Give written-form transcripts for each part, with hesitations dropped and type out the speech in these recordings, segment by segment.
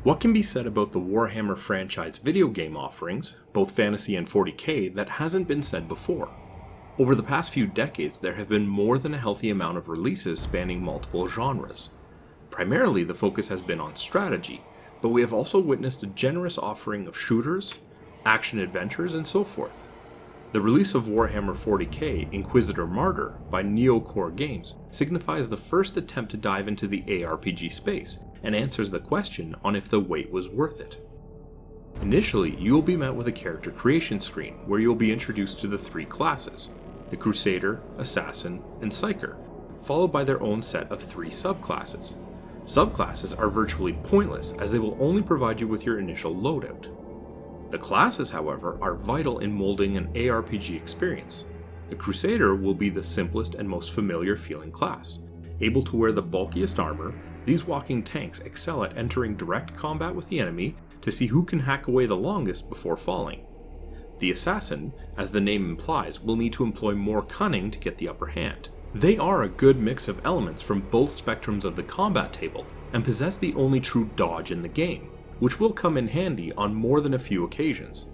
What can be said about the Warhammer franchise video game offerings, both fantasy and 40k, that hasn't been said before? Over the past few decades, there have been more than a healthy amount of releases spanning multiple genres. Primarily, the focus has been on strategy, but we have also witnessed a generous offering of shooters, action-adventures, and so forth. The release of Warhammer 40k Inquisitor Martyr by NeoCoreGames signifies the first attempt to dive into the ARPG space, and answers the question on if the wait was worth it. Initially, you will be met with a character creation screen where you will be introduced to the three classes, the Crusader, Assassin, and Psyker, followed by their own set of three subclasses. Subclasses are virtually pointless as they will only provide you with your initial loadout. The classes, however, are vital in molding an ARPG experience. The Crusader will be the simplest and most familiar feeling class. Able to wear the bulkiest armor, these walking tanks excel at entering direct combat with the enemy to see who can hack away the longest before falling. The Assassin, as the name implies, will need to employ more cunning to get the upper hand. They are a good mix of elements from both spectrums of the combat table, and possess the only true dodge in the game, which will come in handy on more than a few occasions.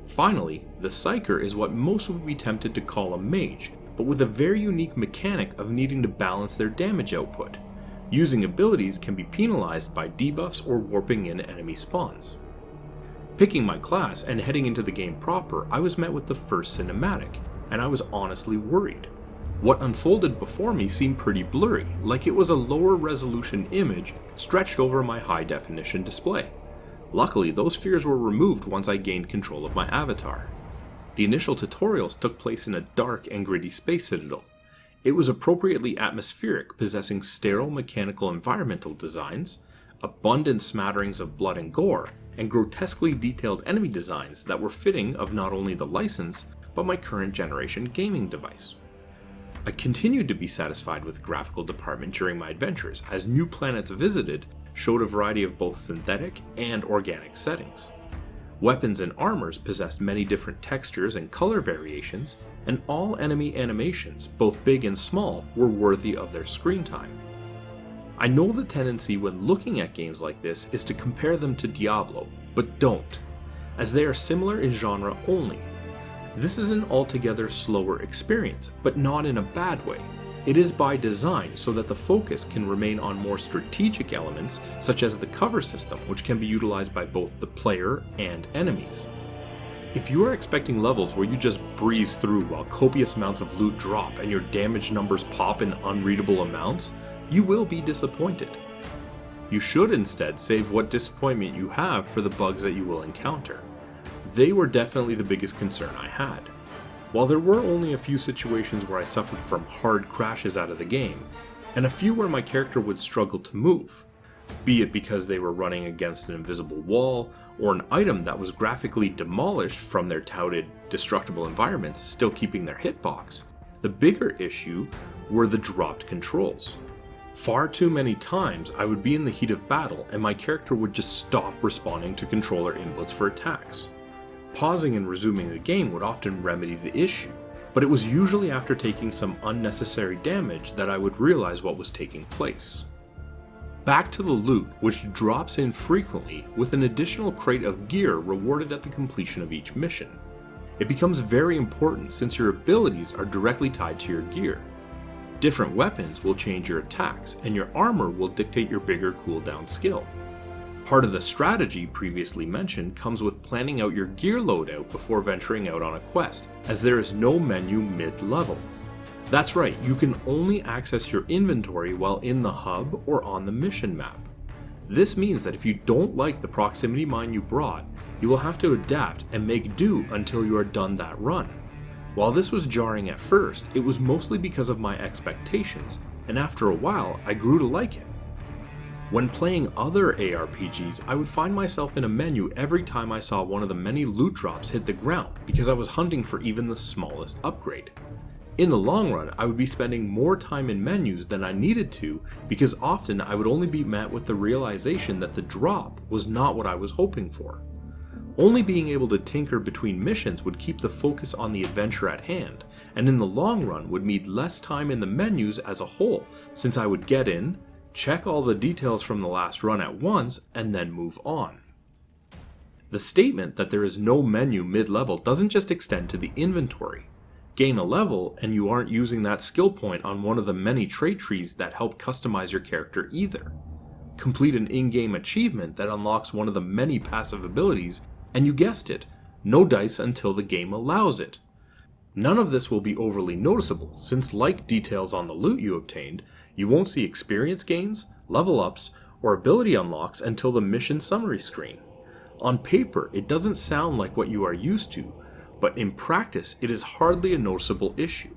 Finally, the Psyker is what most would be tempted to call a mage, but with a very unique mechanic of needing to balance their damage output. Using abilities can be penalized by debuffs or warping in enemy spawns. Picking my class and heading into the game proper, I was met with the first cinematic, and I was honestly worried. What unfolded before me seemed pretty blurry, like it was a lower resolution image stretched over my high definition display. Luckily, those fears were removed once I gained control of my avatar. The initial tutorials took place in a dark and gritty space citadel. It was appropriately atmospheric, possessing sterile mechanical environmental designs, abundant smatterings of blood and gore, and grotesquely detailed enemy designs that were fitting of not only the license, but my current generation gaming device. I continued to be satisfied with the graphical department during my adventures, as new planets visited showed a variety of both synthetic and organic settings. Weapons and armors possessed many different textures and color variations, and all enemy animations, both big and small, were worthy of their screen time. I know the tendency when looking at games like this is to compare them to Diablo, but don't, as they are similar in genre only. This is an altogether slower experience, but not in a bad way. It is by design so that the focus can remain on more strategic elements such as the cover system, which can be utilized by both the player and enemies. If you are expecting levels where you just breeze through while copious amounts of loot drop and your damage numbers pop in unreadable amounts, you will be disappointed. You should instead save what disappointment you have for the bugs that you will encounter. They were definitely the biggest concern I had. While there were only a few situations where I suffered from hard crashes out of the game, and a few where my character would struggle to move, be it because they were running against an invisible wall, or an item that was graphically demolished from their touted destructible environments still keeping their hitbox, the bigger issue were the dropped controls. Far too many times I would be in the heat of battle and my character would just stop responding to controller inputs for attacks. Pausing and resuming the game would often remedy the issue, but it was usually after taking some unnecessary damage that I would realize what was taking place. Back to the loot, which drops in frequently with an additional crate of gear rewarded at the completion of each mission. It becomes very important since your abilities are directly tied to your gear. Different weapons will change your attacks, and your armor will dictate your bigger cooldown skill. Part of the strategy previously mentioned comes with planning out your gear loadout before venturing out on a quest, as there is no menu mid-level. That's right, you can only access your inventory while in the hub or on the mission map. This means that if you don't like the proximity mine you brought, you will have to adapt and make do until you are done that run. While this was jarring at first, it was mostly because of my expectations, and after a while I grew to like it. When playing other ARPGs, I would find myself in a menu every time I saw one of the many loot drops hit the ground because I was hunting for even the smallest upgrade. In the long run, I would be spending more time in menus than I needed to because often I would only be met with the realization that the drop was not what I was hoping for. Only being able to tinker between missions would keep the focus on the adventure at hand, and in the long run would mean less time in the menus as a whole, since I would get in, check all the details from the last run at once, and then move on. The statement that there is no menu mid-level doesn't just extend to the inventory. Gain a level, and you aren't using that skill point on one of the many trait trees that help customize your character either. Complete an in-game achievement that unlocks one of the many passive abilities, and you guessed it, no dice until the game allows it. None of this will be overly noticeable, since like details on the loot you obtained, you won't see experience gains, level ups, or ability unlocks until the mission summary screen. On paper, it doesn't sound like what you are used to, but in practice, it is hardly a noticeable issue.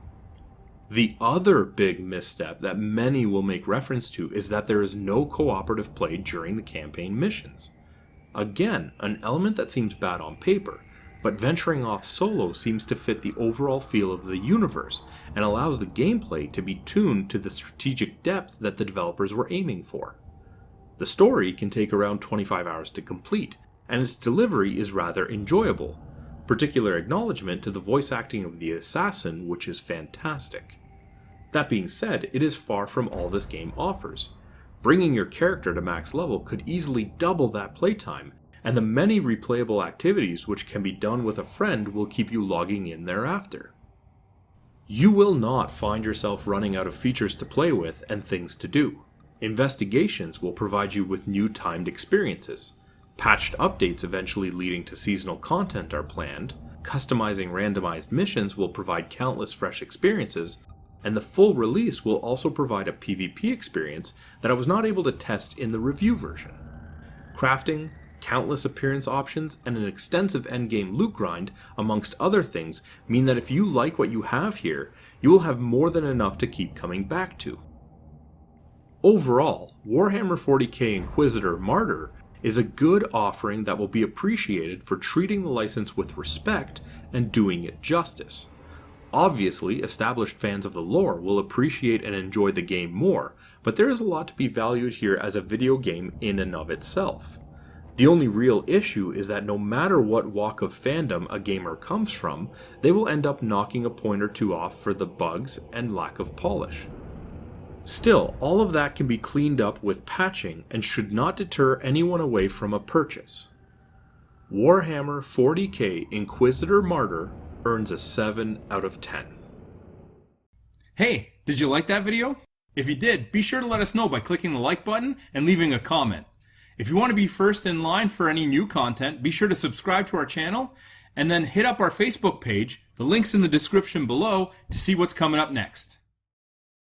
The other big misstep that many will make reference to is that there is no cooperative play during the campaign missions. Again, an element that seems bad on paper, but venturing off solo seems to fit the overall feel of the universe and allows the gameplay to be tuned to the strategic depth that the developers were aiming for. The story can take around 25 hours to complete, and its delivery is rather enjoyable. Particular acknowledgement to the voice acting of the assassin, which is fantastic. That being said, it is far from all this game offers. Bringing your character to max level could easily double that playtime, and the many replayable activities which can be done with a friend will keep you logging in thereafter. You will not find yourself running out of features to play with and things to do. Investigations will provide you with new timed experiences. Patched updates eventually leading to seasonal content are planned, customizing randomized missions will provide countless fresh experiences, and the full release will also provide a PvP experience that I was not able to test in the review version. Crafting, countless appearance options, and an extensive endgame loot grind, amongst other things, mean that if you like what you have here, you will have more than enough to keep coming back to. Overall, Warhammer 40k Inquisitor Martyr is a good offering that will be appreciated for treating the license with respect and doing it justice. Obviously, established fans of the lore will appreciate and enjoy the game more, but there is a lot to be valued here as a video game in and of itself. The only real issue is that no matter what walk of fandom a gamer comes from, they will end up knocking a point or two off for the bugs and lack of polish. Still, all of that can be cleaned up with patching and should not deter anyone away from a purchase. Warhammer 40k Inquisitor Martyr earns a 7 out of 10. Hey, did you like that video? If you did, be sure to let us know by clicking the like button and leaving a comment. If you want to be first in line for any new content, be sure to subscribe to our channel and then hit up our Facebook page. The link's in the description below to see what's coming up next.